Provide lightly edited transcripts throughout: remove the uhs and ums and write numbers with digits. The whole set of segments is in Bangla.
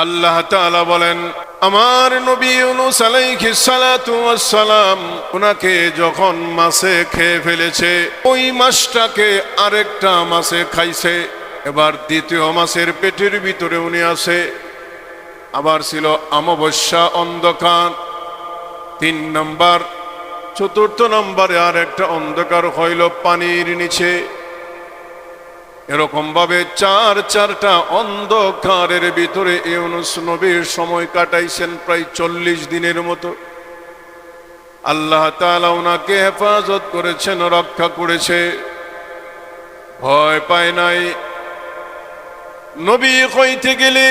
আল্লাহ তাআলা বলেন, আমার নবী ইউনূস আলাইহিস সালাতু ওয়াস সালাম উনাকে যখন মাছে খেয়ে ফেলেছে, ওই মাছটাকে আরেকটা মাছে খাইছে। এবার দ্বিতীয় মাছের পেটের ভিতরে উনি আছে। আবার ছিল অমাবস্যা, অন্ধকার ৩ নম্বর। চতুর্থ নম্বরে আর একটা অন্ধকার হইল পানির নিচে। এরকম ভাবে চারটা অন্ধকারের ভিতরে ইউনূস নবীর সময় কাটাইছেন প্রায় ৪০ দিনের মতো। আল্লাহ তাআলা ওনাকে হেফাজত করেছেন, রক্ষা করেছে, ভয় পায় নাই। নবী হইতে গেলে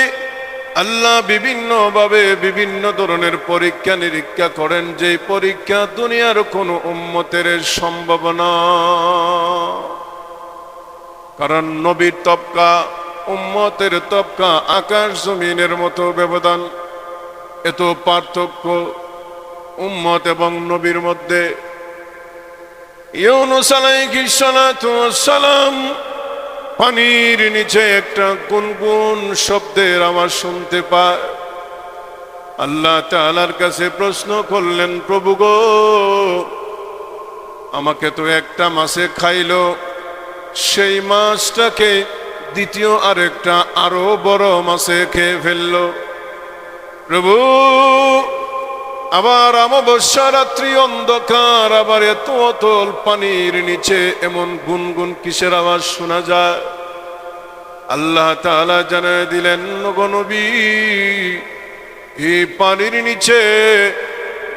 আল্লাহ বিভিন্ন ভাবে বিভিন্ন ধরনের পরীক্ষা নিরীক্ষা করেন, যে পরীক্ষা দুনিয়ার কোন উম্মতের সম্ভব না। কারণ নবীর তবকা উম্মতের তবকা আকাশ জমিনের মতো ব্যবধান, এত পার্থক্য উম্মত এবং নবীর মধ্যে। ইউনূস আলাইহিস সালাতু ওয়াস সালাম পানির নিচে একটা গুনগুন শব্দের আওয়াজ শুনতে পায়। আল্লাহ তাআলার কাছে প্রশ্ন করলেন, প্রভু গো, আমাকে তো একটা মাছে খাইলো, সেই মাছটাকে দ্বিতীয় আরেকটা আরো বড় মাছে খেয়ে ফেললো। প্রভু, আবার অমাবস্যা রাত্রি অন্ধকার, আবার এত অতল পানির নিচে এমন গুনগুন কিসের আওয়াজ শোনা যায়? আল্লাহ তাআলা জানায় দিলেন, ওগো নবী, এই পানির নিচে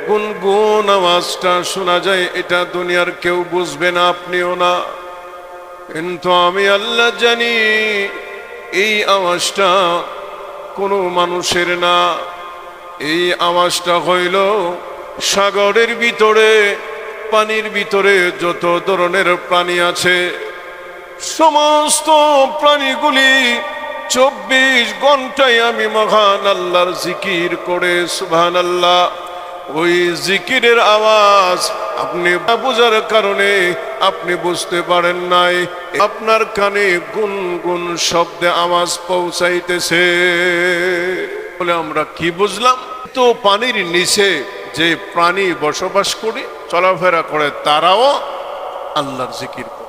গুনগুন আওয়াজটা শোনা যায়, এটা দুনিয়ার কেউ বুঝবে না, আপনিও না, কিন্তু আমি আল্লাহ জানি এই আওয়াজটা কোনো মানুষের না। এই আওয়াজটা হইল সাগরের ভিতরে, পানির ভিতরে যত ধরনের প্রাণী আছে, সমস্ত প্রাণীগুলি ২৪ ঘন্টায় আমি মহান আল্লাহর জিকির করে সুবহানাল্লাহ। ওই জিকিরের আওয়াজ আপনি বুঝার কারণে আপনি বুঝতে পারেন নাই, আপনার কানে গুনগুন শব্দে আওয়াজ পৌঁছাইতেছে। বলে আমরা কি বুঝলাম? তো পানির নিচে যে প্রাণী বসবাস করে চলাফেরা করে, তারাও আল্লাহর জিকির করে।